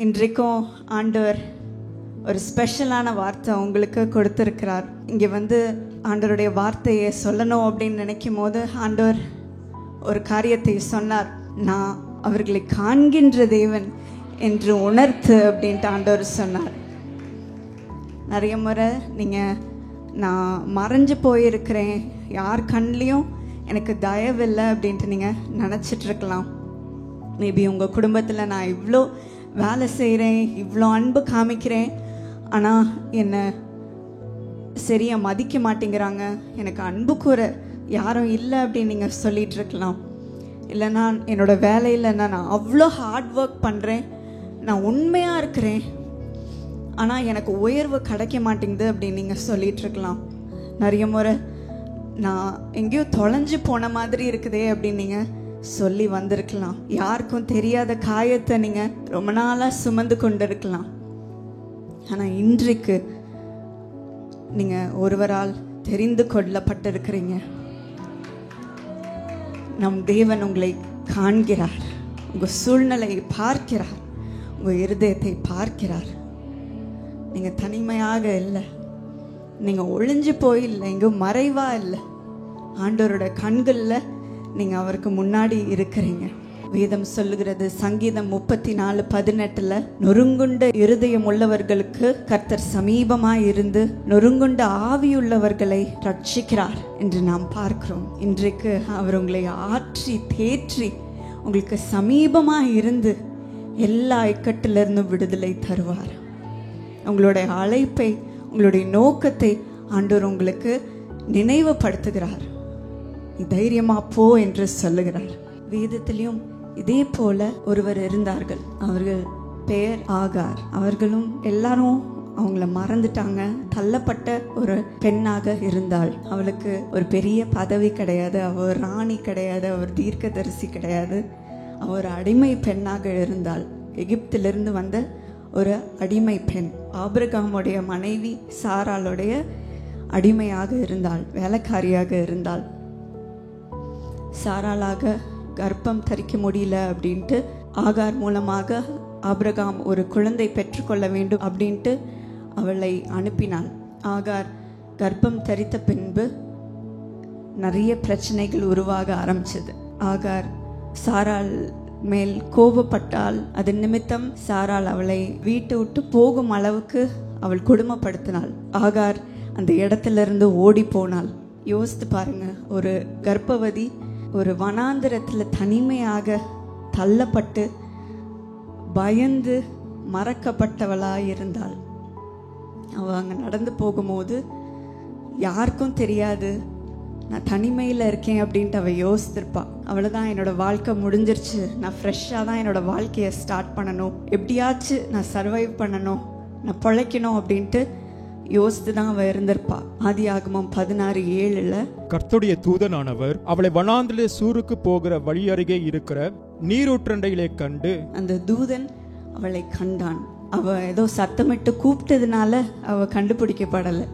இன்றைக்கும் ஆண்டவர் ஒரு ஸ்பெஷலான வார்த்தை உங்களுக்கு கொடுத்துருக்கிறார். இங்கே ஆண்டவருடைய வார்த்தையை சொல்லணும் அப்படின்னு நினைக்கும் போது ஆண்டவர் ஒரு காரியத்தை சொன்னார். நான் அவர்களை காண்கின்ற தேவன் என்று உணர்த்து அப்படின்ட்டு ஆண்டவர் சொன்னார். நிறைய முறை நீங்கள் நான் மறைஞ்சு போயிருக்கிறேன், யார் கண்லேயும் எனக்கு தயவில்லை அப்படின்ட்டு நீங்கள் நினச்சிட்ருக்கலாம். மேபி உங்கள் குடும்பத்தில் நான் இவ்வளோ வேலை செய்கிறேன், இவ்வளோ அன்பு காமிக்கிறேன், ஆனால் என்னை சரியாக மதிக்க மாட்டேங்கிறாங்க, எனக்கு அன்பு கூற யாரும் இல்லை அப்படின்னு நீங்கள் சொல்லிகிட்ருக்கலாம். இல்லைனா என்னோடய வேலையில் நான் அவ்வளோ ஹார்ட் ஒர்க் பண்ணுறேன், நான் உண்மையாக இருக்கிறேன், ஆனால் எனக்கு உயர்வு கிடைக்க மாட்டேங்குது அப்படின்னு நீங்கள் சொல்லிகிட்ருக்கலாம். நிறைய முறை நான் எங்கேயோ தொலைஞ்சு போன மாதிரி இருக்குதே அப்படின்னு நீங்கள் சொல்லி வந்திருக்கலாம். யாருக்கும் தெரியாத காயத்தை நீங்கள் ரொம்ப நாளாக சுமந்து கொண்டு இருக்கலாம். ஆனால் இன்றைக்கு நீங்கள் ஒருவரால் தெரிந்து கொள்ளப்பட்டிருக்கிறீங்க. நம் தேவன் உங்களை காண்கிறார், உங்கள் சூழ்நிலையை பார்க்கிறார், உங்கள் இருதயத்தை பார்க்கிறார். நீங்கள் தனிமையாக இல்லை, நீங்கள் ஒளிஞ்சு போயில்லை, எங்கேயும் மறைவாக இல்லை. ஆண்டவரோட கண்களில் நீங்கள் அவருக்கு முன்னாடி இருக்கிறீங்க. வேதம் சொல்லுகிறது, சங்கீதம் 34:18, நொறுங்குண்ட இருதயம் உள்ளவர்களுக்கு கர்த்தர் சமீபமாய் இருந்து நொறுங்குண்ட ஆவியுள்ளவர்களை ரட்சிக்கிறார் என்று நாம் பார்க்கிறோம். இன்றைக்கு அவர் உங்களை ஆற்றி தேற்றி உங்களுக்கு சமீபமாக இருந்து எல்லா இக்கட்டிலிருந்து விடுதலை தருவார். உங்களுடைய அழைப்பை, உங்களுடைய நோக்கத்தை ஆண்டவர் உங்களுக்கு நினைவுபடுத்துகிறார். தைரியமா போ என்று சொல்லுகிறார். வேதத்திலையும் இதே போல ஒருவர் இருந்தார்கள். அவர்கள் பெயர் ஆகார். அவர்களும் எல்லாரும் அவங்கள மறந்துட்டாங்க. தள்ளப்பட்ட ஒரு பெண்ணாக இருந்தாள். அவளுக்கு ஒரு பெரிய பதவி கிடையாது, அவர் ராணி கிடையாது, அவர் தீர்க்கதரிசி கிடையாது. அவர் அடிமை பெண்ணாக இருந்தாள். எகிப்திலிருந்து வந்த ஒரு அடிமை பெண். ஆபிரகாமுடைய மனைவி சாராளுடைய அடிமையாக இருந்தாள், வேலைக்காரியாக இருந்தாள். சாராளாக கர்ப்பம் தரிக்க முடியல அப்படின்ட்டு ஆகார் மூலமாக ஆபிரகாம் ஒரு குழந்தை பெற்றுக்கொள்ள வேண்டும் அப்படின்ட்டு அவளை அனுப்பினாள். ஆகார் கர்ப்பம் தரித்த பின்பு நிறைய பிரச்சனைகள் உருவாக ஆரம்பிச்சது. ஆகார் சாராள் மேல் கோபப்பட்டால் அதன் நிமித்தம் சாராள் அவளை வீட்டை விட்டு போகும் அளவுக்கு அவள் கொடுமைப்படுத்தினாள். ஆகார் அந்த இடத்திலிருந்து ஓடி போனாள். யோசித்து பாருங்க, ஒரு கர்ப்பவதி ஒரு வனாந்திரத்தில் தனிமையாக தள்ளப்பட்டு பயந்து மறக்கப்பட்டவளாக இருந்தாள். அவள் அங்கே நடந்து போகும்போது யாருக்கும் தெரியாது நான் தனிமையில் இருக்கேன் அப்படின்ட்டு அவள் யோசித்திருப்பா. அவ்வளோதான், என்னோடய வாழ்க்கை முடிஞ்சிருச்சு, நான் ஃப்ரெஷ்ஷாக தான் என்னோடய வாழ்க்கையை ஸ்டார்ட் பண்ணணும், எப்படியாச்சும் நான் சர்வைவ் பண்ணணும், நான் பிழைக்கணும் அப்படின்ட்டு யோசித்து தான் அவ இருந்திருப்பா. ஆதியாகமம் 16:7 கர்த்தருடைய தூதனானவர் அவளை வனாந்திர சூருக்கு போகிற வழி அருகே இருக்கிற நீரூற்றண்டையிலே கண்டு, அந்த தூதன் அவளை கண்டான். அவ ஏதோ சத்தமிட்டு கூப்பிட்டதுனால அவ கண்டுபிடிக்கப்படலை.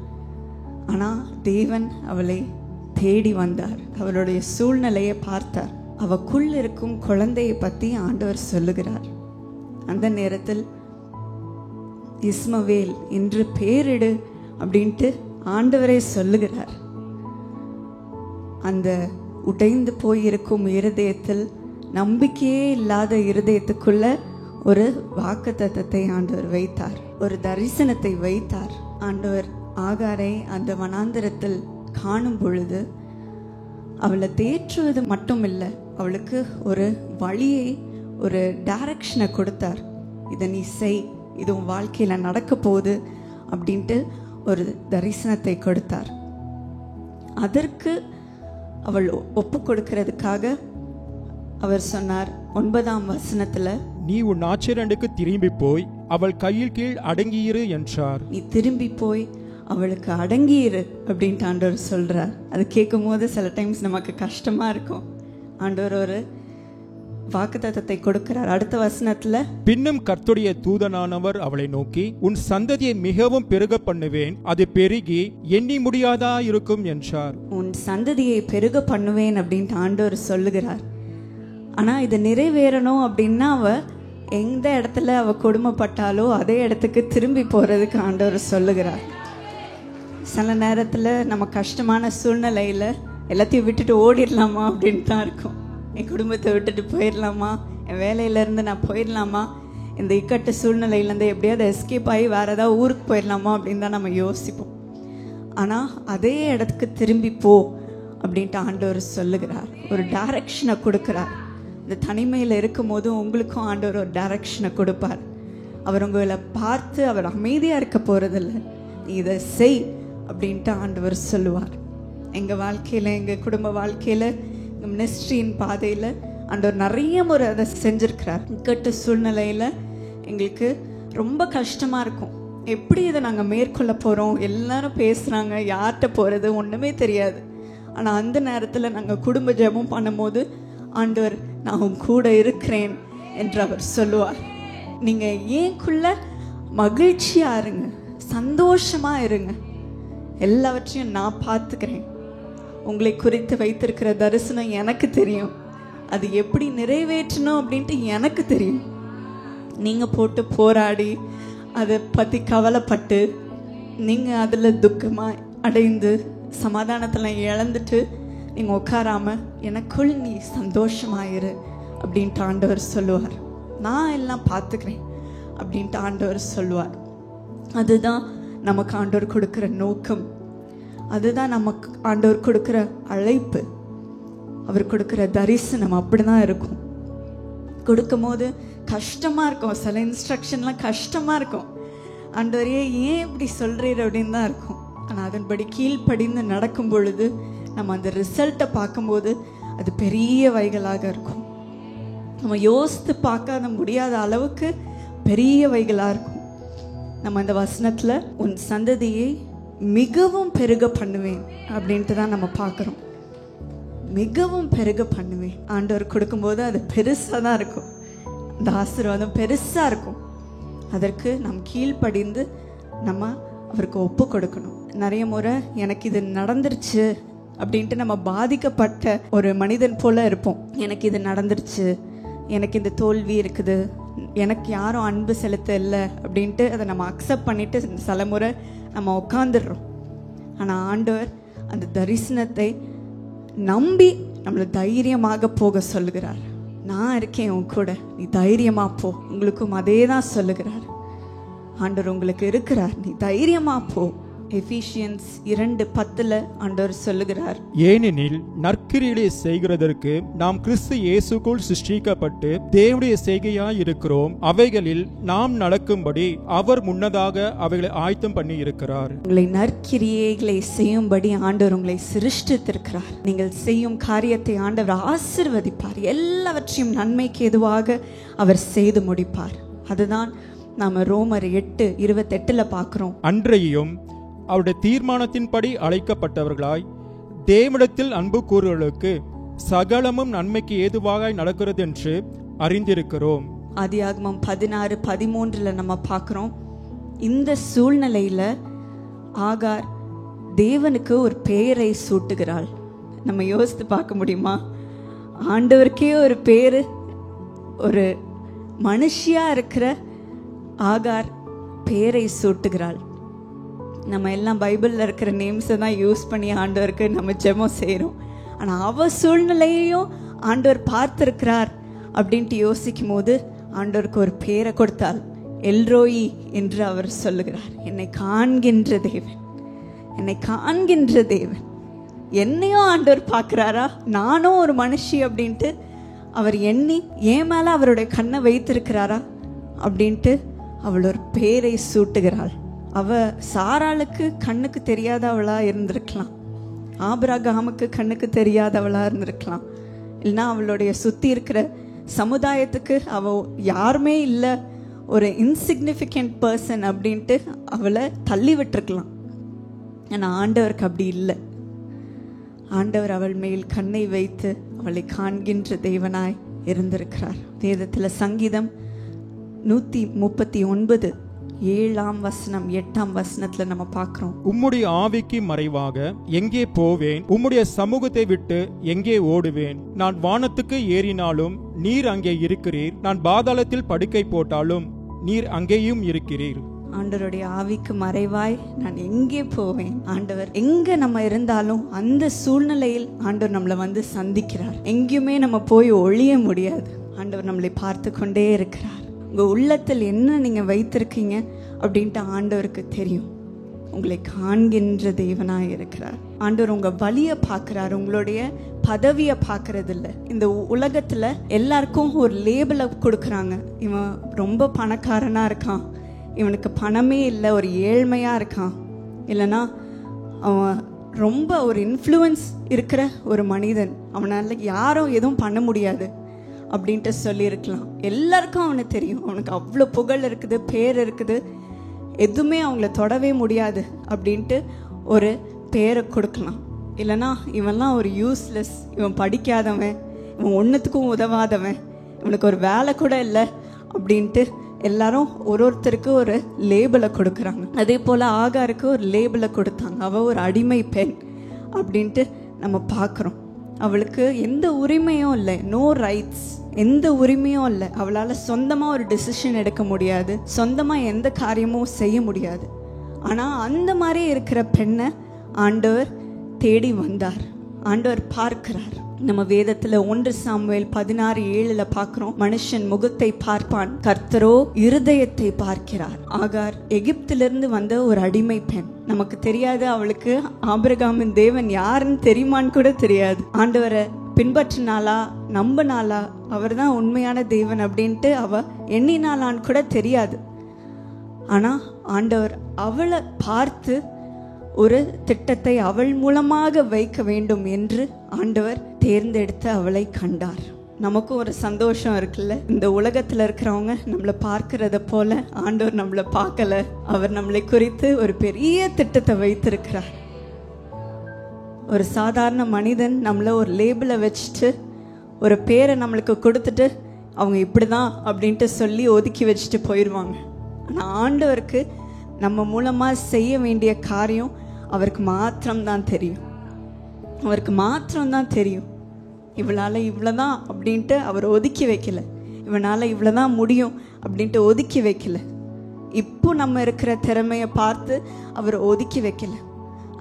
ஆனா தேவன் அவளை தேடி வந்தார், அவளுடைய சூழ்நிலையை பார்த்தார். அவக்குள் இருக்கும் குழந்தையை பத்தி ஆண்டவர் சொல்லுகிறார். அந்த நேரத்தில் இஸ்மவேல் என்று பேரிடு அப்படின்ட்டு ஆண்டவரே சொல்லுகிறார். அந்த உடைந்து போயிருக்கும் இருதயத்தில், நம்பிக்கையே இல்லாத இருதயத்துக்குள்ள ஒரு வாக்குத்தத்தத்தை ஆண்டவர் வைத்தார், ஒரு தரிசனத்தை வைத்தார். ஆண்டவர் ஆகாரை அந்த வனாந்திரத்தில் காணும் பொழுது அவளை தேற்றுவது மட்டும் இல்லை, அவளுக்கு ஒரு வழியை, ஒரு டைரக்ஷனை கொடுத்தார். இதை நீ செய், இது உன் வாழ்க்கையில் நடக்க போகுது அப்படின்ட்டு ஒரு தரிசனத்தை கொடுத்தார். அதற்கு அவள் ஒப்பு கொடுக்கிறதுக்காக அவர் சொன்னார் 9ஆம் வசனத்துல, நீ உன் ஆச்சரண்டுக்கு திரும்பி போய் அவள் கையில் கீழ் அடங்கியிரு என்றார். நீ திரும்பி போய் அவளுக்கு அடங்கியிரு அப்படின்ட்டு ஆண்டவர் சொல்றார். அது கேட்கும் போது சில டைம்ஸ் நமக்கு கஷ்டமா இருக்கும். ஆண்டவர் ஒரு வாக்குத்தத்தத்தை கொடுக்கிறார். அடுத்த வசனத்துல, பின்னும் கர்த்தருடைய தூதனானவர் அவளை நோக்கி, உன் சந்ததியை மிகவும் பெருக பண்ணுவேன், அது பெருகி எண்ணி முடியாதா இருக்கும் என்றார். உன் சந்ததியை பெருக பண்ணுவேன் அப்படின்ட்டு ஆண்டவர் சொல்லுகிறார். ஆனா இது நிறைவேறணும் அப்படின்னா அவ எந்த இடத்துல அவ கொடுமைப்பட்டாலோ அதே இடத்துக்கு திரும்பி போகிறதுக்கு ஆண்டவர் சொல்லுகிறார். சில நேரத்தில் நம்ம கஷ்டமான சூழ்நிலையில் எல்லாத்தையும் விட்டுட்டு ஓடிடலாமா அப்படின்னு தான் இருக்கும். என் குடும்பத்தை விட்டுட்டு போயிடலாமா, என் வேலையிலேருந்து நான் போயிடலாமா, இந்த இக்கட்டு சூழ்நிலையிலேருந்து எப்படியாவது எஸ்கேப் ஆகி வேறு ஏதாவது ஊருக்கு போயிடலாமா அப்படின்னு தான் நம்ம யோசிப்போம். ஆனால் அதே இடத்துக்கு திரும்பி போ அப்படின்ட்டு ஆண்டவர் சொல்லுகிறார். ஒரு டைரக்ஷனை கொடுக்குறார். இந்த தனிமையில் இருக்கும் போது உங்களுக்கும் ஆண்டவர் ஒரு டைரக்ஷனை கொடுப்பார். அவர் உங்களை பார்த்து அவர் அமைதியாக இருக்க போகிறதில்ல, நீ இதை செய் அப்படின்ட்டு ஆண்டவர் சொல்லுவார். எங்கள் வாழ்க்கையில், எங்கள் குடும்ப வாழ்க்கையில், எங்கள் மினிஸ்ட்ரியின் பாதையில் ஆண்டவர் நிறைய முறை அதை செஞ்சுருக்கிறார். இக்கட்டு சூழ்நிலையில் எங்களுக்கு ரொம்ப கஷ்டமாக இருக்கும். எப்படி இதை நாங்கள் மேற்கொள்ள போகிறோம், எல்லாரும் பேசுகிறாங்க, யார்கிட்ட போகிறது ஒன்றுமே தெரியாது. ஆனால் அந்த நேரத்தில் நாங்கள் குடும்ப ஜெபம் பண்ணும்போது ஆண்டவர் நான் உன் கூட இருக்கிறேன் என்று அவர் சொல்லுவார். நீங்கள் ஏன்குள்ள மகிழ்ச்சியாக இருங்க, சந்தோஷமாக இருங்க, எல்லாவற்றையும் நான் பார்த்துக்கிறேன். உங்களை குறித்து வைத்திருக்கிற தரிசனம் எனக்கு தெரியும், அது எப்படி நிறைவேற்றணும் அப்படின்ட்டு எனக்கு தெரியும். நீங்கள் போட்டு போராடி அதை பற்றி கவலைப்பட்டு நீங்கள் அதில் துக்கமாக அடைந்து சமாதானத்தில் இழந்துட்டு நீங்கள் உட்காராம எனக்குள் நீ சந்தோஷமாயிரு அப்படின்ட்டு ஆண்டவர் சொல்லுவார். நான் எல்லாம் பார்த்துக்கிறேன் அப்படின்ட்டு ஆண்டவர் சொல்லுவார். அதுதான் நமக்கு ஆண்டவர் கொடுக்குற நோக்கம், அதுதான் நமக்கு ஆண்டவர் கொடுக்குற அழைப்பு, அவர் கொடுக்குற தரிசனம் அப்படி தான் இருக்கும். கொடுக்கும் போது கஷ்டமாக இருக்கும், சில இன்ஸ்ட்ரக்ஷன்லாம் கஷ்டமாக இருக்கும். ஆண்டவரே ஏன் இப்படி சொல்கிறீர் அப்படின்னு தான் இருக்கும். ஆனால் அதன்படி கீழ்ப்படிந்து நடக்கும் பொழுது நம்ம அந்த ரிசல்ட்டை பார்க்கும்போது அது பெரிய வைகளாக இருக்கும். நம்ம யோசித்து பார்க்காத முடியாத அளவுக்கு பெரிய வைகளாக இருக்கும். நம்ம அந்த வசனத்தில் உன் சந்ததியை மிகவும் பெருக பண்ணுவேன் அப்படின்ட்டு தான் நம்ம பார்க்குறோம். மிகவும் பெருக பண்ணுவேன். ஆண்டவர் கொடுக்கும்போது அது பெருசாக தான் இருக்கும், அந்த ஆசீர்வாதம் பெருசாக இருக்கும். அதற்கு நம் கீழ்ப்படிந்து நம்ம அவருக்கு ஒப்பு கொடுக்கணும். நிறைய முறை எனக்கு இது நடந்துருச்சு அப்படின்ட்டு நம்ம பாதிக்கப்பட்ட ஒரு மனிதன் போல இருப்போம். எனக்கு இது நடந்துருச்சு, எனக்கு இந்த தோல்வி இருக்குது, எனக்கு யாரும் அன்பு செலுத்த இல்லை அப்படின்ட்டு அதை நம்ம அக்செப்ட் பண்ணிட்டு சில முறை நம்ம உட்காந்துடுறோம். ஆனால் ஆண்டவர் அந்த தரிசனத்தை நம்பி நம்மளை தைரியமாக போக சொல்லுகிறார். நான் இருக்கேன் உன் கூட, நீ தைரியமா போ. உங்களுக்கும் அதே தான் சொல்லுகிறார். ஆண்டவர் உங்களுக்கு இருக்கிறார், நீ தைரியமா போ. எபிசியன்ஸ் 2:10 ஆண்டவர் சொல்லுகிறார், ஏனெனில் நற்கிரியை செய்கிறதற்கு நாம் கிறிஸ்து இயேசுக்குள் சிருஷ்டிக்கப்பட்டு தேவனுடைய செய்கையாய் இருக்கிறோம். அவைகளில் நாம் நடக்கும்படி அவர் முன்னதாக அவைகளை ஆயத்தம் பண்ணி இருக்கிறார். உங்களை நற்கிரியைகளை செய்யும்படி ஆண்டவர் உங்களை சிருஷ்டித்திருக்கிறார். நீங்கள் செய்யும் காரியத்தை ஆண்டவர் ஆசீர்வதிப்பார். எல்லாவற்றையும் நன்மைக்கு எதுவாக அவர் செய்து முடிப்பார். அதுதான் நாம ரோமர் 8:28 பார்க்கிறோம். அன்றையும் அவருடைய தீர்மானத்தின்படி அழைக்கப்பட்டவர்களாய் தேவனிடத்தில் அன்பு கூறுகளுக்கு சகலமும் நன்மைக்கு ஏதுவாக நடக்கிறது என்று அறிந்திருக்கிறோம். ஆதியாகமம் 16:13 நம்ம பார்க்கிறோம். இந்த சூழ்நிலையில ஆகார் தேவனுக்கு ஒரு பெயரை சூட்டுகிறாள். நம்ம யோசித்து பார்க்க முடியுமா? ஆண்டவருக்கே ஒரு பேரு, ஒரு மனுஷியா இருக்கிற ஆகார் பெயரை சூட்டுகிறாள். நம்ம எல்லாம் பைபிளில் இருக்கிற நேம்ஸை தான் யூஸ் பண்ணி ஆண்டவருக்கு நம்ம ஜெபம் செய்கிறோம். ஆனால் அவ சூழ்நிலையையும் ஆண்டவர் பார்த்திருக்கிறார் அப்படின்ட்டு யோசிக்கும் போது ஆண்டவருக்கு ஒரு பேரை கொடுத்தால் எல்ரோயி என்று அவர் சொல்லுகிறார். என்னை காண்கின்ற தேவன், என்னை காண்கின்ற தேவன். என்னையும் ஆண்டவர் பார்க்குறாரா, நானும் ஒரு மனுஷி அப்படின்ட்டு அவர் எண்ணி என் மேலே அவருடைய கண்ணை வைத்திருக்கிறாரா அப்படின்ட்டு அவள் ஒரு பேரை சூட்டுகிறாள். அவ சாராளுக்கு கண்ணுக்கு தெரியாதவளா இருந்திருக்கலாம், ஆபிரகாமுக்கு கண்ணுக்கு தெரியாதவளா இருந்திருக்கலாம், இல்லைன்னா அவளுடைய சுற்றி இருக்கிற சமுதாயத்துக்கு அவ யாருமே இல்லை, ஒரு இன்சிக்னிஃபிகண்ட் பர்சன் அப்படின்ட்டு அவளை தள்ளி விட்டுருக்கலாம். ஆனால் ஆண்டவருக்கு அப்படி இல்லை. ஆண்டவர் அவள் மேல் கண்ணை வைத்து அவளை காண்கின்ற தேவனாய் இருந்திருக்கிறார். வேதத்தில் சங்கீதம் 139 7ஆம் வசனம் 8ஆம் வசனத்துல நம்ம பார்க்கிறோம். உம்முடைய ஆவிக்கு மறைவாக எங்கே போவேன்? உம்முடைய சமூகத்தை விட்டு எங்கே ஓடுவேன்? நான் வானத்துக்கு ஏறினாலும் நீர் அங்கே இருக்கிறீர். நான் பாதாளத்தில் படுக்கை போட்டாலும் நீர் அங்கேயும் இருக்கிறீர். ஆண்டவருடைய ஆவிக்கு மறைவாய் நான் எங்கே போவேன்? ஆண்டவர் எங்க நம்ம இருந்தாலும் அந்த சூழ்நிலையில் ஆண்டவர் நம்மளை வந்து சந்திக்கிறார். எங்கேயுமே நம்ம போய் ஒழிய முடியாது. ஆண்டவர் நம்மளை பார்த்து கொண்டே இருக்கிறார். உங்க உள்ளத்தில் என்ன நீங்க வைத்திருக்கீங்க அப்படின்ட்டு ஆண்டவருக்கு தெரியும். உங்களை காண்கின்ற தேவனாய் இருக்கிறார். ஆண்டவர் உங்க வலியை பார்க்கிறார், உங்களுடைய பதவியை பார்க்கறது இல்லை. இந்த உலகத்துல எல்லாருக்கும் ஒரு லேபிளை கொடுக்குறாங்க. இவன் ரொம்ப பணக்காரனா இருக்கான், இவனுக்கு பணமே இல்லை, ஒரு ஏழ்மையாக இருக்கான், இல்லைனா அவன் ரொம்ப ஒரு இன்ஃப்ளூயன்ஸ் இருக்கிற ஒரு மனிதன், அவனால் யாரும் எதுவும் பண்ண முடியாது அப்படின்ட்டு சொல்லியிருக்கலாம். எல்லாருக்கும் அவனை தெரியும், அவனுக்கு அவ்வளோ புகழ் இருக்குது, பேர் இருக்குது, எதுவுமே அவங்கள தொடவே முடியாது அப்படின்ட்டு ஒரு பேரை கொடுக்கலாம். இல்லைனா இவன்லாம் ஒரு யூஸ்லெஸ், இவன் படிக்காதவன், இவன் ஒன்றுத்துக்கும் உதவாதவன், இவனுக்கு ஒரு வேலை கூட இல்லை அப்படின்ட்டு எல்லாரும் ஒருத்தருக்கு ஒரு லேபிளை கொடுக்குறாங்க. அதே போல் ஆகாருக்கு ஒரு லேபிளை கொடுத்தாங்க, அவள் ஒரு அடிமை பெண் அப்படின்ட்டு நம்ம பார்க்குறோம். அவளுக்கு எந்த உரிமையும் இல்லை, நோ ரைட்ஸ், எந்த உரிமையும் இல்லை. அவளால் சொந்தமாக ஒரு டிசிஷன் எடுக்க முடியாது, சொந்தமாக எந்த காரியமும் செய்ய முடியாது. ஆனால் அந்த மாதிரி இருக்கிற பெண்ணை ஆண்டவர் தேடி வந்தார், ஆண்டவர் பார்க்கிறார். நம்ம வேதத்துல 1 சாமுவேல் 16:7 பார்க்கிறோம், மனுஷன் முகத்தை பார்ப்பான், கர்த்தரோ இருதயத்தை பார்க்கிறார். ஆகார் எகிப்திலிருந்து வந்த ஒரு அடிமை பெண். நமக்கு தெரியாது அவளுக்கு ஆபிரகாமின் தேவன் யாருன்னு தெரியுமான்னு கூட தெரியாது. ஆண்டவரை பின்பற்றினாலா, நம்பினாலா, அவர் தான் உண்மையான தேவன் அப்படின்ட்டு அவ எண்ணினாலான்னு கூட தெரியாது. ஆனா ஆண்டவர் அவளை பார்த்து ஒரு திட்டத்தை அவள் மூலமாக வைக்க வேண்டும் என்று ஆண்டவர் தேர்ந்தெடுத்து அவளை கண்டார். நமக்கும் ஒரு சந்தோஷம் இருக்குல்ல, இந்த உலகத்துல இருக்கிறவங்க நம்மளை பார்க்கிறத போல ஆண்டவர் நம்மளை பார்க்கல, அவர் நம்மளை குறித்து ஒரு பெரிய திட்டத்தை வைத்திருக்கிறார். ஒரு சாதாரண மனிதன் நம்மள ஒரு லேபிளை வச்சுட்டு ஒரு பேரை நம்மளுக்கு கொடுத்துட்டு அவங்க இப்படிதான் அப்படின்ட்டு சொல்லி ஒதுக்கி வச்சுட்டு போயிடுவாங்க. ஆனால் ஆண்டவருக்கு நம்ம மூலமா செய்ய வேண்டிய காரியம் அவருக்கு மாத்திரம்தான் தெரியும், அவருக்கு மாத்திரம்தான் தெரியும். இவளால் இவ்வளோதான் அப்படின்ட்டு அவர் ஒதுக்கி வைக்கல, இவனால் இவ்வளோதான் முடியும் அப்படின்ட்டு ஒதுக்கி வைக்கல. இப்போ நம்ம இருக்கிற திறமையை பார்த்து அவர் ஒதுக்கி வைக்கல.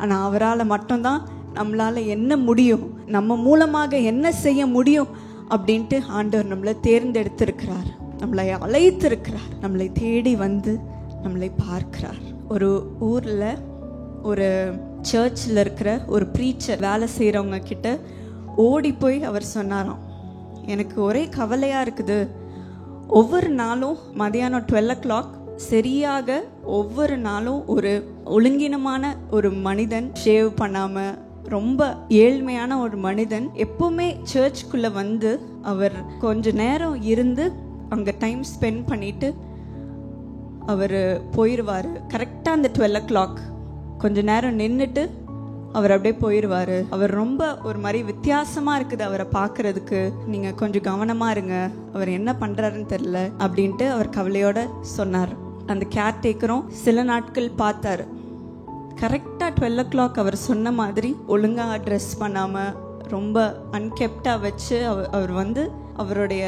ஆனால் அவரால் மட்டும்தான் நம்மளால் என்ன முடியும், நம்ம மூலமாக என்ன செய்ய முடியும் அப்படின்ட்டு ஆண்டவர் நம்மளை தேர்ந்தெடுத்திருக்கிறார், நம்மளை அழைத்திருக்கிறார், நம்மளை தேடி வந்து நம்மளை பார்க்கிறார். ஒரு ஊரில் ஒரு சர்ச்சில் இருக்கிற ஒரு ப்ரீச்சர் வேலை செய்கிறவங்க கிட்ட ஓடி போய் அவர் சொன்னாராம், எனக்கு ஒரே கவலையாக இருக்குது, ஒவ்வொரு நாளும் மதியானம் 12 o'clock சரியாக ஒவ்வொரு நாளும் ஒரு ஒழுங்கினமான ஒரு மனிதன், ஷேவ் பண்ணாமல் ரொம்ப ஏழ்மையான ஒரு மனிதன் எப்பவுமே சர்ச்சுக்குள்ளே வந்து அவர் கொஞ்ச நேரம் இருந்து அங்கே டைம் ஸ்பெண்ட் பண்ணிட்டு அவர் போயிடுவார். கரெக்டாக அந்த 12 o'clock கொஞ்ச நேரம் நின்றுட்டு அவர் அப்படியே போயிடுவார். அவர் ரொம்ப ஒரு மாதிரி வித்தியாசமாக இருக்குது அவரை பார்க்கறதுக்கு, நீங்கள் கொஞ்சம் கவனமாக இருங்க, அவர் என்ன பண்ணுறாருன்னு தெரில அப்படின்ட்டு அவர் கவலையோட சொன்னார். அந்த கேர்டேக்கரும் சில நாட்கள் பார்த்தாரு, கரெக்டாக 12 o'clock அவர் சொன்ன மாதிரி ஒழுங்காக ட்ரெஸ் பண்ணாமல் ரொம்ப அன்கெப்டாக வச்சு அவர் வந்து அவருடைய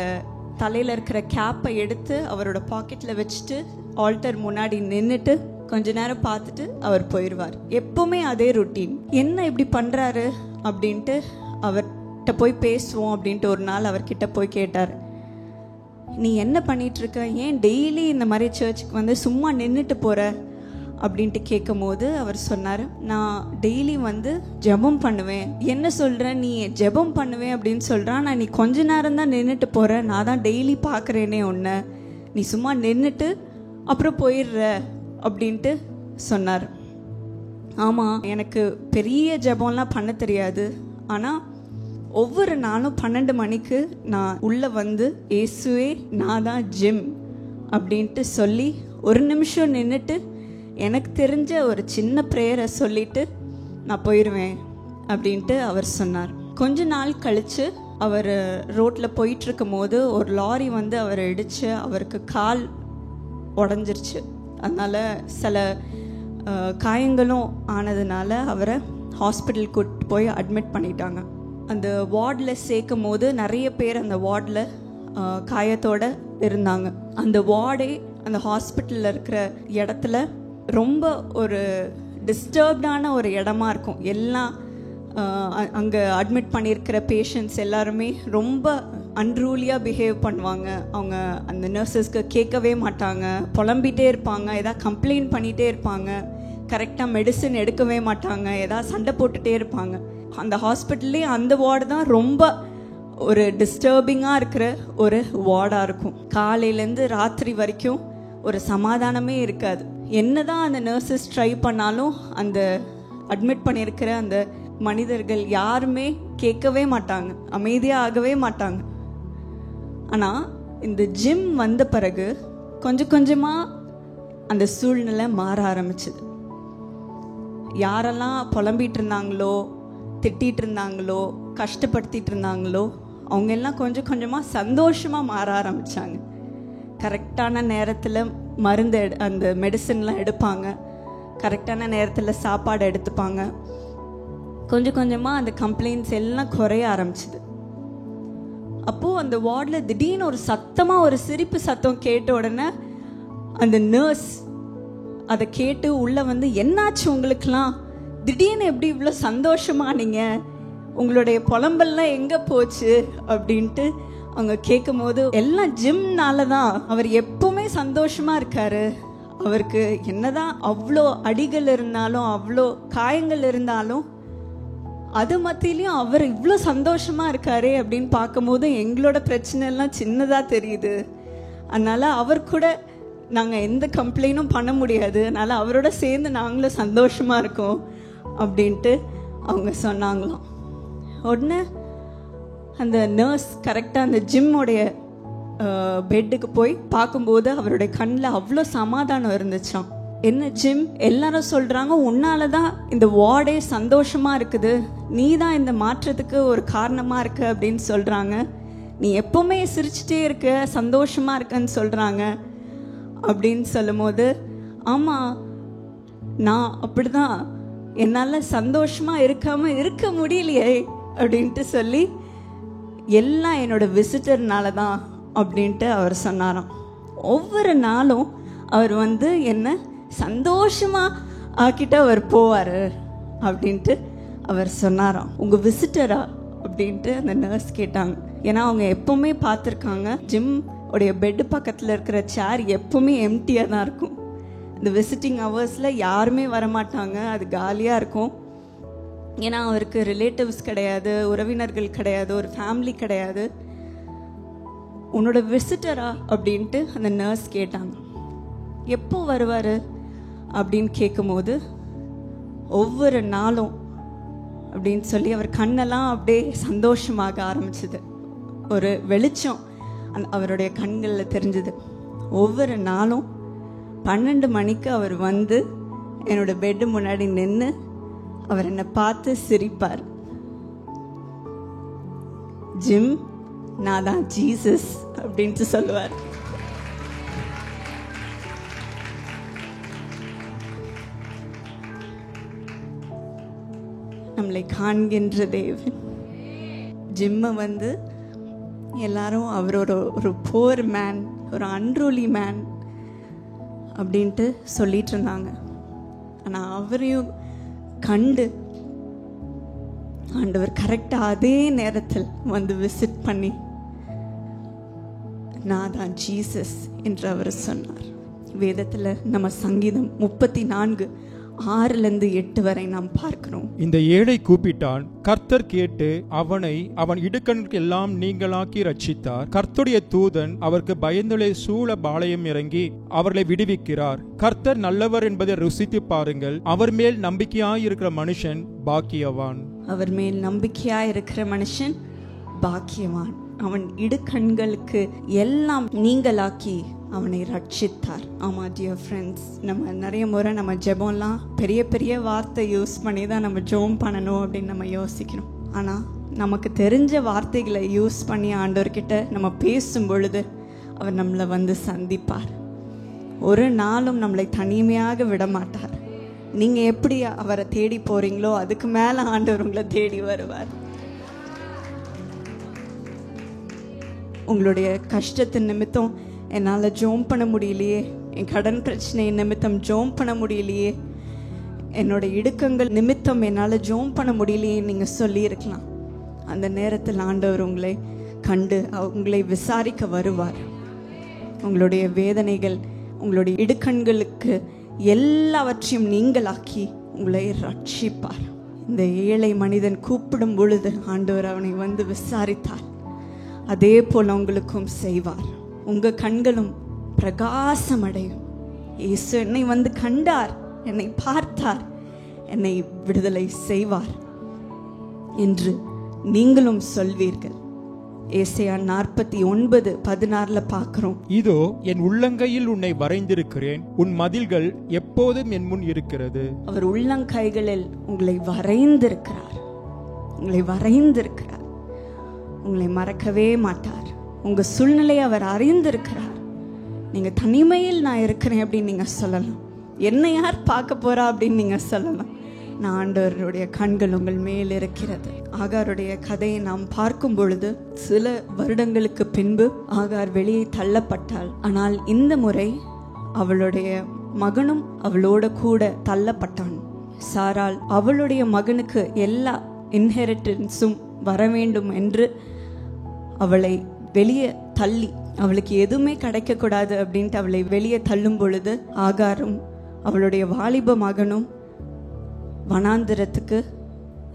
தலையில் இருக்கிற கேப்பை எடுத்து அவரோட பாக்கெட்டில் வச்சுட்டு ஆல்டர் முன்னாடி நின்றுட்டு கொஞ்ச நேரம் பார்த்துட்டு அவர் போயிடுவார். எப்பவுமே அதே ருட்டீன். என்ன இப்படி பண்ணுறாரு அப்படின்ட்டு அவர்கிட்ட போய் பேசுவோம் அப்படின்ட்டு ஒரு நாள் அவர்கிட்ட போய் கேட்டார், நீ என்ன பண்ணிகிட்ருக்க, ஏன் டெய்லி இந்த மாதிரி சர்ச்சுக்கு வந்து சும்மா நின்றுட்டு போகிற அப்படின்ட்டு கேட்கும் போது அவர் சொன்னார், நான் டெய்லி வந்து ஜெபம் பண்ணுவேன். என்ன சொல்கிறேன், நீ ஜெபம் பண்ணுவேன் அப்படின்னு சொல்கிறான், நான் நீ கொஞ்ச நேரம் தான் நின்றுட்டு போகிறேன், நான் தான் டெய்லி பார்க்குறேனே உன்னை, நீ சும்மா நின்றுட்டு அப்புறம் போயிடுற அப்படின்ட்டு சொன்னார். ஆமாம், எனக்கு பெரிய ஜெபம்லாம் பண்ண தெரியாது, ஆனால் ஒவ்வொரு நாளும் 12 மணிக்கு நான் உள்ளே வந்து இயேசுவே நான் தான் ஜிம் அப்படின்ட்டு சொல்லி ஒரு நிமிஷம் நின்றுட்டு எனக்கு தெரிஞ்ச ஒரு சின்ன ப்ரேயரை சொல்லிட்டு நான் போயிடுவேன் அப்படின்ட்டு அவர் சொன்னார். கொஞ்ச நாள் கழித்து அவர் ரோட்டில் போயிட்டுருக்கும் போது ஒரு லாரி வந்து அவரை இடித்து அவருக்கு கால் உடஞ்சிருச்சு. அதனால் சில காயங்களும் ஆனதுனால அவரை ஹாஸ்பிட்டல் கூட்டு போய் அட்மிட் பண்ணிட்டாங்க. அந்த வார்டில் சேர்க்கும் போது நிறைய பேர் அந்த வார்டில் காயத்தோடு இருந்தாங்க. அந்த வார்டே அந்த ஹாஸ்பிட்டலில் இருக்கிற இடத்துல ரொம்ப ஒரு டிஸ்டர்ப்டான ஒரு இடமா இருக்கும். எல்லாம் அங்கே அட்மிட் பண்ணியிருக்கிற பேஷண்ட்ஸ் எல்லாருமே ரொம்ப அன்ரூலியாக பிஹேவ் பண்ணுவாங்க. அவங்க அந்த நர்சஸ்க்கு கேட்கவே மாட்டாங்க, புலம்பிகிட்டே இருப்பாங்க, எதாவது கம்ப்ளைண்ட் பண்ணிகிட்டே இருப்பாங்க, கரெக்டாக மெடிசன் எடுக்கவே மாட்டாங்க, எதாவது சண்டை போட்டுகிட்டே இருப்பாங்க. அந்த ஹாஸ்பிட்டல்லே அந்த வார்டு தான் ரொம்ப ஒரு டிஸ்டர்பிங்காக இருக்கிற ஒரு வார்டாக இருக்கும். காலையிலேருந்து ராத்திரி வரைக்கும் ஒரு சமாதானமே இருக்காது. என்னதான் அந்த நர்சஸ் ட்ரை பண்ணாலும் அந்த அட்மிட் பண்ணியிருக்கிற அந்த மனிதர்கள் யாருமே கேட்கவே மாட்டாங்க, அமைதியாக ஆகவே மாட்டாங்க. ஆனால் இந்த ஜிம் வந்த பிறகு கொஞ்சம் கொஞ்சமாக அந்த சூழ்நிலை மாற ஆரம்பிச்சுது. யாரெல்லாம் புலம்பிகிட்டு இருந்தாங்களோ, திட்டிகிட்டு இருந்தாங்களோ, கஷ்டப்படுத்திட்டு இருந்தாங்களோ, அவங்க எல்லாம் கொஞ்சம் கொஞ்சமாக சந்தோஷமாக மாற ஆரம்பித்தாங்க. கரெக்டான நேரத்தில் மருந்து அந்த மெடிசன்லாம் எடுப்பாங்க, கரெக்டான நேரத்தில் சாப்பாடு எடுத்துப்பாங்க. கொஞ்சம் கொஞ்சமாக அந்த கம்ப்ளைண்ட்ஸ் எல்லாம் குறைய ஆரம்பிச்சுது. அப்போது அந்த வார்டில் திடீர்னு ஒரு சத்தமாக ஒரு சிரிப்பு சத்தம் கேட்ட உடனே அந்த நர்ஸ் அதை கேட்டு உள்ளே வந்து, என்னாச்சு உங்களுக்கெல்லாம், திடீர்னு எப்படி இவ்வளோ சந்தோஷமானீங்க, உங்களுடைய புலம்பெல்லாம் எங்கே போச்சு அப்படின்ட்டு அவங்க கேட்கும் போது, எல்லாம் ஜிம்னால தான், அவர் எப்பவுமே சந்தோஷமாக இருக்காரு, அவருக்கு என்னதான் அவ்வளோ அடிகள் இருந்தாலும் அவ்வளோ காயங்கள் இருந்தாலும் அது மத்தியிலையும் அவர் இவ்வளோ சந்தோஷமாக இருக்காரு அப்படின்னு பார்க்கும்போது எங்களோட பிரச்சனை எல்லாம் சின்னதாக தெரியுது. அதனால் அவர் கூட நாங்கள் எந்த கம்ப்ளைண்ட்டும் பண்ண முடியாது, அதனால் அவரோட சேர்ந்து நாங்களும் சந்தோஷமாக இருக்கோம் அப்படின்ட்டு அவங்க சொன்னாங்களாம். உடனே அந்த நர்ஸ் கரெக்டாக அந்த ஜிம்முடைய பெட்டுக்கு போய் பார்க்கும்போது அவருடைய கண்ணில் அவ்வளோ சமாதானம் இருந்துச்சாம். என்ன ஜிம், எல்லாரும் சொல்கிறாங்க உன்னால தான் இந்த வார்டே சந்தோஷமாக இருக்குது, நீ தான் இந்த மாற்றத்துக்கு ஒரு காரணமாக இருக்க அப்படின்னு சொல்கிறாங்க, நீ எப்போவுமே சிரிச்சிட்டே இருக்க, சந்தோஷமாக இருக்கன்னு சொல்கிறாங்க அப்படின்னு சொல்லும்போது, ஆமாம் நான் அப்படி தான், என்னால் சந்தோஷமாக இருக்காமல் இருக்க முடியலையே அப்படின்ட்டு சொல்லி, எல்லாம் என்னோட விசிட்டர்னால தான் அப்படின்ட்டு அவர் சொன்னாராம். ஒவ்வொரு நாளும் அவர் வந்து என்ன சந்தோஷமாக ஆக்கிட்டு அவர் போவார் அப்படின்ட்டு அவர் சொன்னாராம். உங்கள் விசிட்டரா அப்படின்ட்டு அந்த நர்ஸ் கேட்டாங்க. ஏன்னா அவங்க எப்போவுமே பார்த்துருக்காங்க, ஜிம் உடைய பெட்டு பக்கத்தில் இருக்கிற சேர் எப்போவுமே எம்டியாக தான் இருக்கும். இந்த விசிட்டிங் ஹவர்ஸில் யாருமே வரமாட்டாங்க, அது காலியாக இருக்கும். ஏன்னா அவருக்கு ரிலேட்டிவ்ஸ் கிடையாது, உறவினர்கள் கிடையாது, ஒரு ஃபேமிலி கிடையாது. உன்னோட விசிட்டரா அப்படின்ட்டு அந்த நர்ஸ் கேட்டாங்க. எப்போ வருவார் அப்படின்னு கேட்கும்போது, ஒவ்வொரு நாளும் அப்படின்னு சொல்லி அவர் கண்ணெல்லாம் அப்படியே சந்தோஷமாக ஆரம்பிச்சுது. ஒரு வெளிச்சம் அவருடைய கண்களில் தெரிஞ்சுது. ஒவ்வொரு நாளும் 12 மணிக்கு அவர் வந்து என்னோட பெட்டு முன்னாடி நின்று அவர் என்னை பார்த்து சிரிப்பார். ஜிம், நான் தான் ஜீசஸ் அப்படின்ட்டு சொல்லுவார். நம்மளை காண்கின்ற தேவன். ஜிம்மை வந்து எல்லாரும் அவர் ஒரு போர் மேன், ஒரு அன்ரூலி மேன் அப்படின்ட்டு சொல்லிட்டு இருந்தாங்க. ஆனால் அவரையும் கண்டு ஆண்டவர் கரெக்டாக அதே நேரத்தில் வந்து விசிட் பண்ணி, நான் தான் ஜீசஸ் என்று அவர் சொன்னார். வேதத்தில் நம்ம சங்கீதம் 34:6-8 வரை நாம் பார்க்கிறோம். இந்த ஏழை கூப்பிட்டான், கர்த்தர் கேட்டு அவனை அவன் இடுக்கண்களுக்கு எல்லாம் நீங்களாக்கி ரட்சித்தார். கர்த்தருடைய தூதன் அவருக்கு பயந்துள்ள சூழ பாளையம் இறங்கி அவர்களை விடுவிக்கிறார். கர்த்தர் நல்லவர் என்பதை ருசித்து பாருங்கள். அவர் மேல் நம்பிக்கையாயிருக்கிற மனுஷன் பாக்கியவான். அவர் மேல் நம்பிக்கையாயிருக்கிற மனுஷன் பாக்கியவான். அவன் இடுக்கண்களுக்கு எல்லாம் நீங்களாக்கி அவனை ரட்சித்தார். ஆமாம் டியர் ஃப்ரெண்ட்ஸ், நம்ம நிறைய முறை நம்ம ஜெபம்லாம் பெரிய பெரிய வார்த்தை யூஸ் பண்ணி தான் நம்ம ஜெபம் பண்ணணும் அப்படின்னு நம்ம யோசிக்கணும். ஆனால் நமக்கு தெரிஞ்ச வார்த்தைகளை யூஸ் பண்ணி ஆண்டவர்கிட்ட நம்ம பேசும் பொழுது அவர் நம்மளை வந்து சந்திப்பார். ஒரு நாளும் நம்மளை தனிமையாக விட மாட்டார். நீங்கள் எப்படி அவரை தேடி போகிறீங்களோ அதுக்கு மேலே ஆண்டவர் உங்களை தேடி வருவார். உங்களுடைய கஷ்டத்தின் நிமித்தம் என்னால் ஜோம் பண்ண முடியலையே, என் கடன் பிரச்சனை நிமித்தம் ஜோம் பண்ண முடியலையே, என்னோட இடுக்கங்கள் நிமித்தம் என்னால் ஜோம் பண்ண முடியலையே நீங்கள் சொல்லியிருக்கலாம். அந்த நேரத்தில் ஆண்டவர் உங்களை கண்டு உங்களை விசாரிக்க வருவார். உங்களுடைய வேதனைகள், உங்களுடைய இடுக்கண்களுக்கு எல்லாவற்றையும் நீங்களாக்கி உங்களை ரட்சிப்பார். இந்த ஏழை மனிதன் கூப்பிடும் பொழுது ஆண்டவர் அவனை வந்து விசாரித்தார். அதே போல உங்களுக்கும் செய்வார். உங்கள் கண்களும் பிரகாசம் அடையும். இயேசு என்னை வந்து கண்டார், என்னை பார்த்தார், என்னை விடுதலை செய்வார் என்று நீங்களும் சொல்வீர்கள். ஏசாயா 49:16 பார்க்கிறோம். இதோ என் உள்ளங்கையில் உன்னை வரைந்திருக்கிறேன், உன் மதில்கள் எப்போதும் என் முன் இருக்கிறது. அவர் உள்ளங்கைகளில் உங்களை வரைந்திருக்கிறார். உங்களை வரைந்திருக்கிறார். உங்களை மறக்கவே மாட்டார். உங்க சூழ்நிலையை அவர் அறிந்திருக்கிறார். நீங்க தனிமையில் நான் இருக்கிறேன் அப்படின்னு நீங்க சொல்லலாம். என்னை யார் பார்க்க போறா அப்படின்னு நீங்க சொல்லலாம். நான் ஆண்டவருடைய கண்கள் உங்கள் மேல் இருக்கிறது. ஆகாருடைய கதையை நாம் பார்க்கும் பொழுது சில வருடங்களுக்கு பின்பு ஆகார் வெளியே தள்ளப்பட்டாள். ஆனால் இந்த முறை அவளுடைய மகனும் அவளோட கூட தள்ளப்பட்டான். சாராள் அவளுடைய மகனுக்கு எல்லா இன்ஹெரிட்டன்ஸும் வர வேண்டும் என்று அவளை வெளியே தள்ளி, அவளுக்கு எதுவுமே கிடைக்கக்கூடாது அப்படின்ட்டு அவளை வெளியே தள்ளும் பொழுது ஆகாரும் அவளுடைய வாலிப மகனும் வனாந்திரத்துக்கு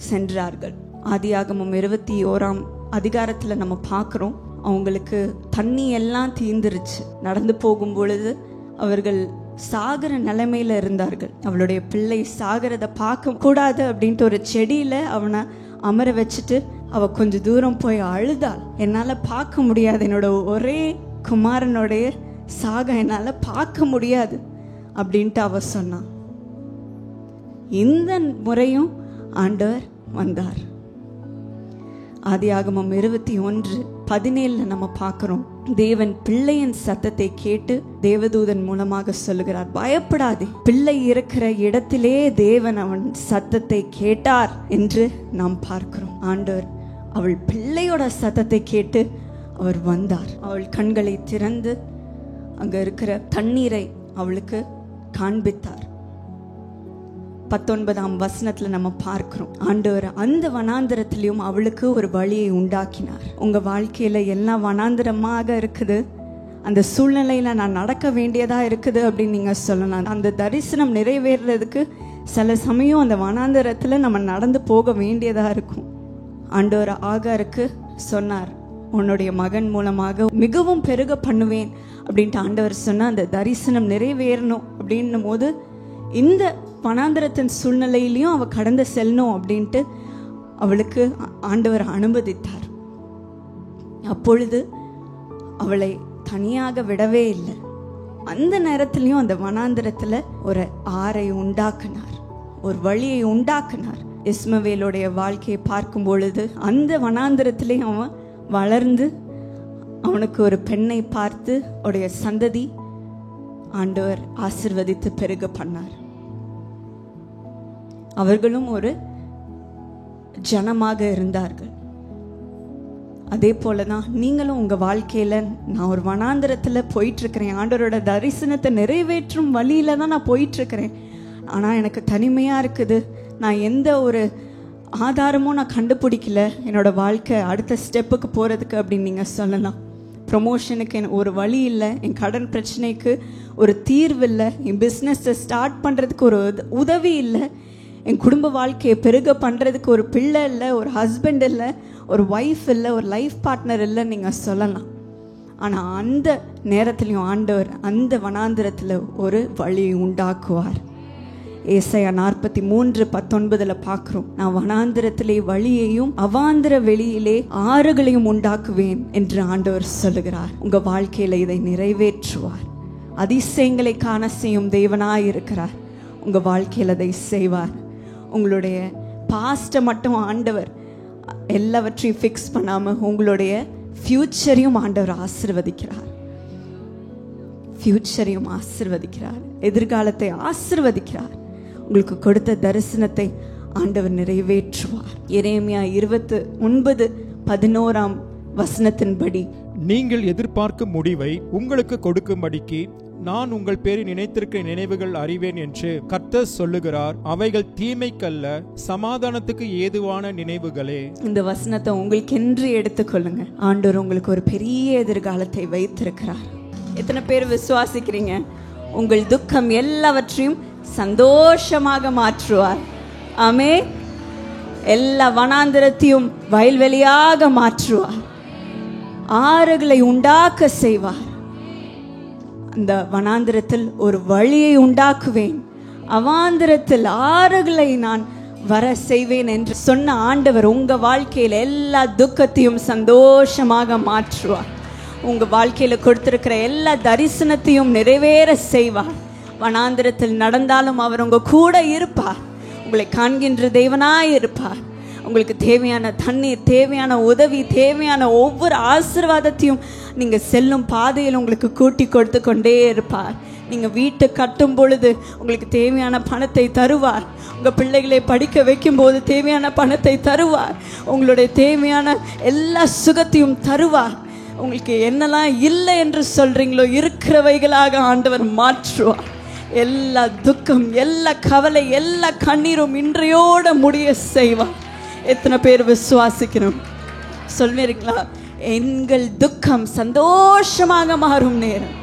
சென்றார்கள். ஆதியாகமம் 21ஆம் அதிகாரத்தில் நம்ம பார்க்குறோம். அவங்களுக்கு தண்ணி எல்லாம் தீர்ந்துருச்சு. நடந்து போகும் பொழுது அவர்கள் சாகிற நிலைமையில இருந்தார்கள். அவளுடைய பிள்ளை சாகிறத பார்க்க கூடாது அப்படின்ட்டு ஒரு செடியில அவனை அமர வச்சுட்டு அவ கொஞ்ச தூரம் போய் அழுதாள். என்னால பார்க்க முடியாது, என்னோட ஒரே குமாரனுடைய சாக என்னால பார்க்க முடியாது அப்படின்ட்டு அவ சொன்னான். இந்த முறையும் ஆண்டவர் வந்தார். ஆதியாகமம் 21:17 நம்ம பார்க்கிறோம். தேவன் பிள்ளையின் சத்தத்தை கேட்டு தேவதூதன் மூலமாக சொல்லுகிறார், பயப்படாதே, பிள்ளை இருக்கிற இடத்திலே தேவன் அவன் சத்தத்தை கேட்டார் என்று நாம் பார்க்கிறோம். ஆண்டவர் அவள் பிள்ளையோட சத்தத்தை கேட்டு அவர் வந்தார். அவள் கண்களை திறந்து அங்க இருக்கிற தண்ணீரை அவளுக்கு காண்பித்தார். 19ஆம் வசனத்துல நம்ம பார்க்கிறோம், ஆண்டவர் அந்த வனாந்திரத்திலையும் அவளுக்கு ஒரு வழியை உண்டாக்கினார். உங்க வாழ்க்கையில எல்லாம் வனாந்திரமாக இருக்குது, அந்த சூழ்நிலையில நான் நடக்க வேண்டியதா இருக்குது அப்படின்னு நீங்க சொல்லலாம். அந்த தரிசனம் நிறைவேறதுக்கு சில சமயம் அந்த வனாந்திரத்துல நம்ம நடந்து போக வேண்டியதா இருக்கும். ஆண்டவர் ஆகாருக்கு சொன்னார், உன்னுடைய மகன் மூலமாக மிகவும் பெருக பண்ணுவேன் அப்படின்ட்டு ஆண்டவர் சொன்னா அந்த தரிசனம் நிறைவேறணும் அப்படின்னும் போது இந்த வனாந்திரத்தின் சூழ்நிலையிலையும் அவ கடந்து செல்லணும் அப்படின்ட்டு அவளுக்கு ஆண்டவர் அனுமதித்தார். அப்பொழுது அவளை தனியாக விடவே இல்லை. அந்த நேரத்திலையும் அந்த வனாந்திரத்துல ஒரு ஆறை உண்டாக்கினார், ஒரு வழியை உண்டாக்கினார். இஸ்மவேலுடைய வாழ்க்கையை பார்க்கும் பொழுது அந்த வனாந்திரத்திலையும் அவன் வளர்ந்து அவனுக்கு ஒரு பெண்ணை பார்த்து அவருடைய சந்ததி ஆண்டவர் ஆசிர்வதித்து பெருக பண்ணார். அவர்களும் ஒரு ஜனமாக இருந்தார்கள். அதே போலதான் நீங்களும் உங்க வாழ்க்கையில, நான் ஒரு வனாந்திரத்துல போயிட்டு இருக்கிறேன், ஆண்டவரோட தரிசனத்தை நிறைவேற்றும் வழியில தான் நான் போயிட்டு இருக்கிறேன், ஆனா எனக்கு தனிமையா இருக்குது, நான் எந்த ஒரு ஆதாரமும் நான் கண்டுபிடிக்கல என்னோட வாழ்க்கை அடுத்த ஸ்டெப்புக்கு போறதுக்கு அப்படின்னு நீங்க சொல்லலாம். ப்ரொமோஷனுக்கு ஒரு வழி இல்லை, என் கடன் பிரச்சனைக்கு ஒரு தீர்வு இல்லை, என் பிஸ்னஸை ஸ்டார்ட் பண்ணுறதுக்கு ஒரு உதவி இல்லை, என் குடும்ப வாழ்க்கையை பெருக பண்ணுறதுக்கு ஒரு பிள்ளை இல்லை, ஒரு ஹஸ்பண்ட் இல்லை, ஒரு ஒய்ஃப் இல்லை, ஒரு லைஃப் பார்ட்னர் இல்லை நீங்கள் சொல்லலாம். ஆனால் அந்த நேரத்துலையும் ஆண்டவர் அந்த வனாந்திரத்தில் ஒரு வழியை உண்டாக்குவார். ஏசாயா 43:19 பார்க்கிறோம், நான் வனாந்திரத்திலே வழியையும் அவாந்திர வெளியிலே ஆறுகளையும் உண்டாக்குவேன் என்று ஆண்டவர் சொல்லுகிறார். உங்க வாழ்க்கையில இதை நிறைவேற்றுவார். அதிசயங்களை காண செய்யும் தேவனாய் இருக்கிறார். உங்க வாழ்க்கையில் அதை செய்வார். உங்களுடைய பாஸ்ட்டை மட்டும் ஆண்டவர் எல்லாவற்றையும் ஃபிக்ஸ் பண்ணாம உங்களுடைய ஃபியூச்சரையும் ஆண்டவர் ஆசீர்வதிக்கிறார். ஃபியூச்சரையும் ஆசீர்வதிக்கிறார், எதிர்காலத்தை ஆசீர்வதிக்கிறார். உங்களுக்கு கொடுத்த தரிசனத்தை ஆண்டவர் நிறைவேற்றுவார். எரேமியா 29:11 நீங்கள் எதிர்பார்க்கும் முடிவை உங்களுக்கு கொடுக்கும்படிக்கு நான் உங்கள் பேரில் நினைத்திருக்கிற நினைவுகள் அறிவேன் என்று கர்த்தர் சொல்லுகிறார். அவைகள் தீமைக்கல்ல, சமாதானத்துக்கு ஏதுவான நினைவுகளே. இந்த வசனத்தை உங்களுக்கென்று எடுத்துக்கொள்ளுங்க. ஆண்டவர் உங்களுக்கு ஒரு பெரிய எதிர்காலத்தை வைத்திருக்கிறார். எத்தனை பேர் விசுவாசிக்கிறீங்க? உங்கள் துக்கம் எல்லாவற்றையும் சந்தோஷமாக மாற்றுவார். ஆமே. எல்லா வனாந்திரத்தையும் வயல்வெளியாக மாற்றுவார். ஆறுகளை உண்டாக்க செய்வார். அந்த வனாந்திரத்தில் ஒரு வழியை உண்டாக்குவேன், அவாந்திரத்தில் ஆறுகளை நான் வர செய்வேன் என்று சொன்ன ஆண்டவர் உங்க வாழ்க்கையில் எல்லா துக்கத்தையும் சந்தோஷமாக மாற்றுவார். உங்க வாழ்க்கையில கொடுத்திருக்கிற எல்லா தரிசனத்தையும் நிறைவேற செய்வார். வனாந்திரத்தில் நடந்தாலும் அவர் உங்க கூட இருப்பார். உங்களை காண்கின்ற தேவனாய் இருப்பார். உங்களுக்கு தேவையான தண்ணீர், தேவையான உதவி, தேவையான ஒவ்வொரு ஆசீர்வாதத்தையும் நீங்க செல்லும் பாதையில் உங்களுக்கு கூட்டி கொடுத்து கொண்டே இருப்பார். நீங்க வீட்டை கட்டும் பொழுது உங்களுக்கு தேவையான பணத்தை தருவார். உங்க பிள்ளைகளை படிக்க வைக்கும் போது தேவையான பணத்தை தருவார். உங்களுடைய தேவையான எல்லா சுகத்தையும் தருவார். உங்களுக்கு என்னெல்லாம் இல்லை என்று சொல்றீங்களோ இருக்கிறவைகளாக ஆண்டவர் மாற்றுவார். எல்லா துக்கம், எல்லா கவலை, எல்லா கண்ணீரும் இன்றையோட முடிய செய்வார். எத்தனை பேர் விசுவாசிக்கிறோம்? சொல்வீங்களா? எங்கள் துக்கம் சந்தோஷமாக மாறும் நேரம்,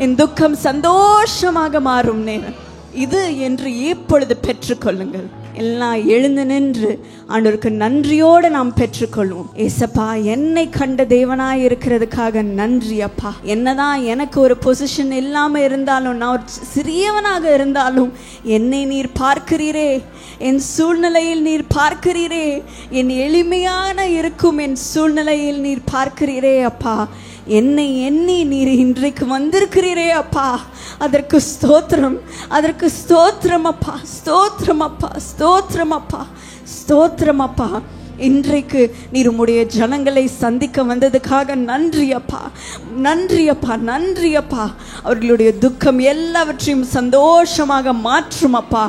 என் துக்கம் சந்தோஷமாக மாறும் நேரம் இது என்று இப்பொழுது பெற்றுக்கொள்ளுங்கள். எல்லாம் எழுந்து நின்று ஆண்டவருக்கு நன்றியோடு நாம் பெற்றுக்கொள்வோம். ஏசப்பா, என்னை கண்ட தேவனாய் இருக்கிறதுக்காக நன்றி அப்பா. என்னதான் எனக்கு ஒரு பொசிஷன் இல்லாம இருந்தாலும், நான் ஒரு சிறியவனாக இருந்தாலும் என்னை நீர் பார்க்கிறீரே, என் சூழ்நிலையில் நீர் பார்க்கிறீரே, என் எளிமையான இருக்கும் என் சூழ்நிலையில் நீர் பார்க்கிறீரே அப்பா. என்னை எண்ணி நீர் இன்றைக்கு வந்திருக்கிறீரே அப்பா. அதற்கு ஸ்தோத்திரம், அதற்கு ஸ்தோத்திரம் அப்பா, ஸ்தோத்திரம் அப்பா, ஸ்தோத்திரம் அப்பா, ஸ்தோத்திரம் அப்பா. இன்றைக்கு நீர் உம்முடைய ஜனங்களை சந்திக்க வந்ததுக்காக நன்றி அப்பா, நன்றி அப்பா, நன்றி அப்பா. அவர்களுடைய துக்கம் எல்லாவற்றையும் சந்தோஷமாக மாற்றும் அப்பா.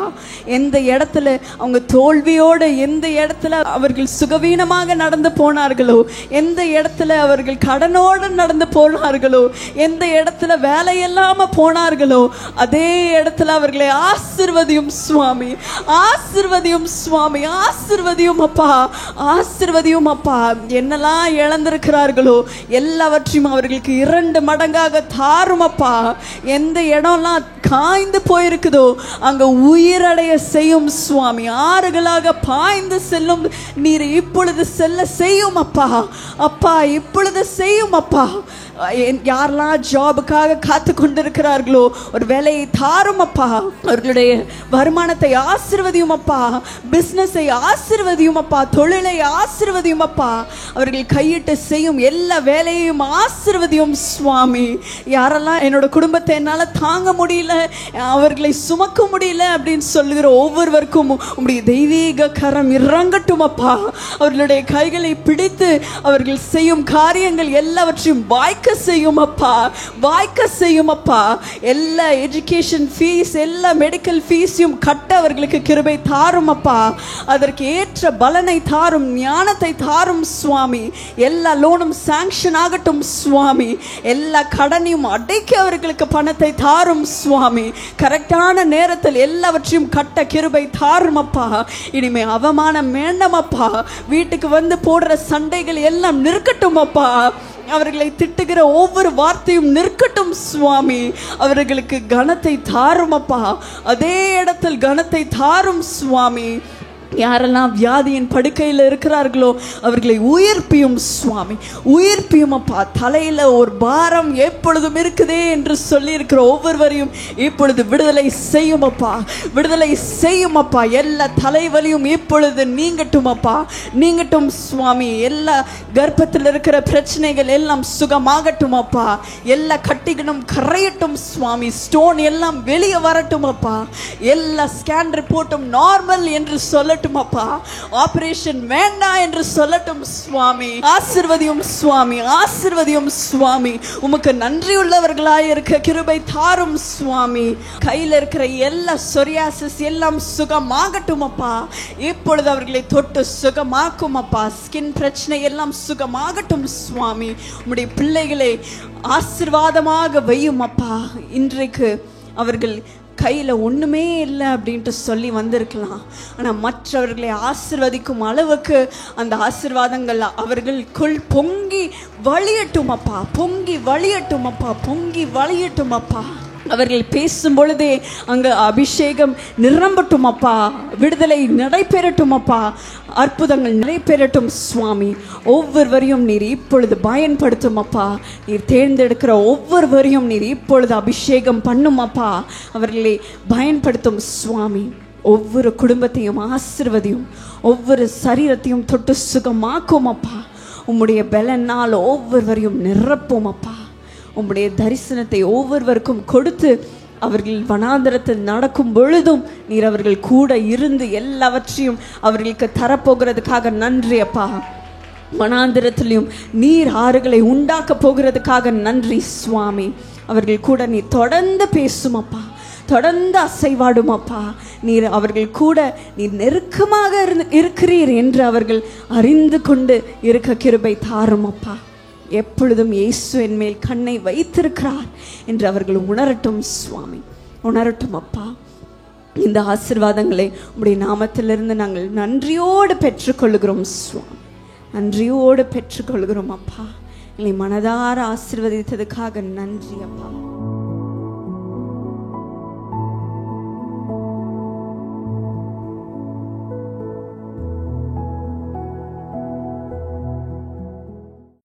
எந்த இடத்துல அவங்க தோல்வியோடு, எந்த இடத்துல அவர்கள் சுகவீனமாக நடந்து போனார்களோ, எந்த இடத்துல அவர்கள் கடனோடு நடந்து போனார்களோ, எந்த இடத்துல வேலை இல்லாம போனார்களோ, அதே இடத்துல அவர்களை ஆசீர்வதியும் சுவாமி, ஆசீர்வதியும் சுவாமி, ஆசீர்வதியும் அப்பா, ஆசீர்வதியும் அப்பா. என்னெல்லாம் இழந்திருக்கிறார்களோ எல்லாவற்றையும் அவர்களுக்கு 2 மடங்காக தாரும் அப்பா. எந்த இடம்லாம் காய்ந்து போயிருக்குதோ அங்க உயிரடைய செய்யும் சுவாமி. ஆறுகளாக பாய்ந்து செல்லும் நீர் இப்பொழுது செல்ல செய்யும் அப்பா. அப்பா, இப்பொழுது செய்யும் அப்பா. யாரெல்லாம் ஜாபுக்காக காத்து கொண்டிருக்கிறார்களோ ஒரு வேலையை தாரும் அப்பா. அவர்களுடைய வருமானத்தை ஆசீர்வதியும் அப்பா, பிசினஸை ஆசீர்வதியும் அப்பா, தொழிலை ஆசீர்வதியும் அப்பா. அவர்கள் கையிட்டு செய்யும் எல்லா வேலையையும் ஆசீர்வதியும் சுவாமி. யாரெல்லாம் என்னோட குடும்பத்தை என்னால தாங்க முடியல, அவர்களை சுமக்க முடியல அப்படின்னு சொல்லுகிற ஒவ்வொருவருக்கும் உங்களுடைய தெய்வீக கரம் இறங்கட்டும் அப்பா. அவர்களுடைய கைகளை பிடித்து அவர்கள் செய்யும் காரியங்கள் எல்லாவற்றையும் வாய்க்க செய்யும் அப்பா, வாய்க்க செய்யும் அப்பா. எல்லா எஜுகேஷன் ஃபீஸ், எல்லா மெடிக்கல் ஃபீஸையும் கட்ட அவர்களுக்கு கிருபை தாரும் அப்பா. அதற்கு ஏற்ற பலனை தாரும், ஞானத்தை தாரும் சுவாமி. எல்லா லோனும் சாங்ஷன் ஆகட்டும் சுவாமி. எல்லா கடனையும் அடைக்க அவர்களுக்கு பணத்தை தாரும் சுவாமி. கரெக்டான நேரத்தில் எல்லாவற்றையும் கட்ட கிருபை தாரும் அப்பா. இனிமே அவமானம் வேண்டாம் அப்பா. வீட்டுக்கு வந்து போடுற சண்டைகள் எல்லாம் நிற்கட்டும் அப்பா. அவர்களை திட்டுகிற ஒவ்வொரு வார்த்தையும் நிற்கட்டும் சுவாமி. அவர்களுக்கு கனத்தை தாரும் அப்பா. அதே இடத்தில் கனத்தை தாரும் சுவாமி. யாரெல்லாம் வியாதியின் படுக்கையில் இருக்கிறார்களோ அவர்களை உயிர்ப்பியும் சுவாமி, உயிர்ப்பியும் அப்பா. தலையில ஒரு பாரம் எப்பொழுதும் இருக்குதே என்று சொல்லி இருக்கிற ஒவ்வொருவரையும் இப்பொழுது விடுதலை செய்யும் அப்பா, விடுதலை செய்யும் அப்பா. எல்லா தலைவலியும் இப்பொழுது நீங்கட்டும் அப்பா, நீங்கட்டும் சுவாமி. எல்லா கர்ப்பத்தில் இருக்கிற பிரச்சனைகள் எல்லாம் சுகமாகட்டும் அப்பா. எல்லா கட்டிகளும் கரையட்டும் சுவாமி. ஸ்டோன் எல்லாம் வெளியே வரட்டும் அப்பா. எல்லா ஸ்கேன் ரிப்போர்ட்டும் நார்மல் என்று சொல்லட்டும் சொல்லட்டும் அப்பா. ஆபரேஷன் வேண்டாம் என்று சொல்லட்டும் சுவாமி. ஆசீர்வதியும் சுவாமி, ஆசீர்வதியும் சுவாமி. உமக்கு நன்றி உள்ளவர்களாய் இருக்க கிருபை தாரும் சுவாமி. கையில் இருக்கிற எல்லா சொரியாசிஸ் எல்லாம் சுகமாகட்டும் அப்பா. இப்பொழுது அவர்களை தொட்டு சுகமாக்கும் அப்பா. ஸ்கின் பிரச்சனை எல்லாம் சுகமாகட்டும் சுவாமி. உம்முடைய பிள்ளைகளை ஆசீர்வாதமாக வையும் அப்பா. இன்றைக்கு அவர்கள் கையில் ஒன்றுமே இல்லை அப்படின்ட்டு சொல்லி வந்திருக்கலாம். ஆனால் மற்றவர்களை ஆசீர்வதிக்கும் அளவுக்கு அந்த ஆசீர்வாதங்கள் அவர்களுக்குள் பொங்கி வழியட்டும் அப்பா, பொங்கி வழியட்டும் அப்பா, பொங்கி வழியட்டும் அப்பா. அவர்கள் பேசும் பொழுதே அங்கு அபிஷேகம் நிரம்பட்டும் அப்பா. விடுதலை நடைபெறட்டும் அப்பா. அற்புதங்கள் நடைபெறட்டும் சுவாமி. ஒவ்வொருவரையும் நீர் இப்பொழுது பயன்படுத்தும் அப்பா. நீர் தேர்ந்தெடுக்கிற ஒவ்வொருவரையும் நீர் இப்பொழுது அபிஷேகம் பண்ணும் அப்பா. அவர்களை பயன்படுத்தும் சுவாமி. ஒவ்வொரு குடும்பத்தையும் ஆசீர்வதியும். ஒவ்வொரு சரீரத்தையும் தொட்டு சுகமாக்கும் அப்பா. உம்முடைய பலனால் ஒவ்வொருவரையும் நிரப்பும் அப்பா. உம்முடைய தரிசனத்தை ஒவ்வொருவருக்கும் கொடுத்து அவர்கள் வனாந்தரத்தில் நடக்கும் பொழுதும் நீர் அவர்கள் கூட இருந்து எல்லாவற்றையும் அவர்களுக்கு தரப்போகிறதுக்காக நன்றி அப்பா. வனாந்தரத்திலையும் நீர் ஆறுகளை உண்டாக்க போகிறதுக்காக நன்றி சுவாமி. அவர்கள் கூட நீர் தொடர்ந்து பேசும் அப்பா, தொடர்ந்து அசைவாடும் அப்பா. நீர் அவர்கள் கூட நீர் நெருக்கமாக இருக்கிறீர் என்று அவர்கள் அறிந்து கொண்டு இருக்க கிருபை தாரும் அப்பா. எப்பொழுதும் இயேசு என் மேல் கண்ணை வைத்திருக்கிறார் என்று அவர்கள் உணரட்டும் சுவாமி, உணரட்டும் அப்பா. இந்த ஆசீர்வாதங்களை உம்முடைய நாமத்திலிருந்து நாங்கள் நன்றியோடு பெற்றுக்கொள்கிறோம் சுவாமி, நன்றியோடு பெற்றுக்கொள்கிறோம் அப்பா. எங்களை மனதார ஆசீர்வதித்ததுக்காக நன்றி அப்பா.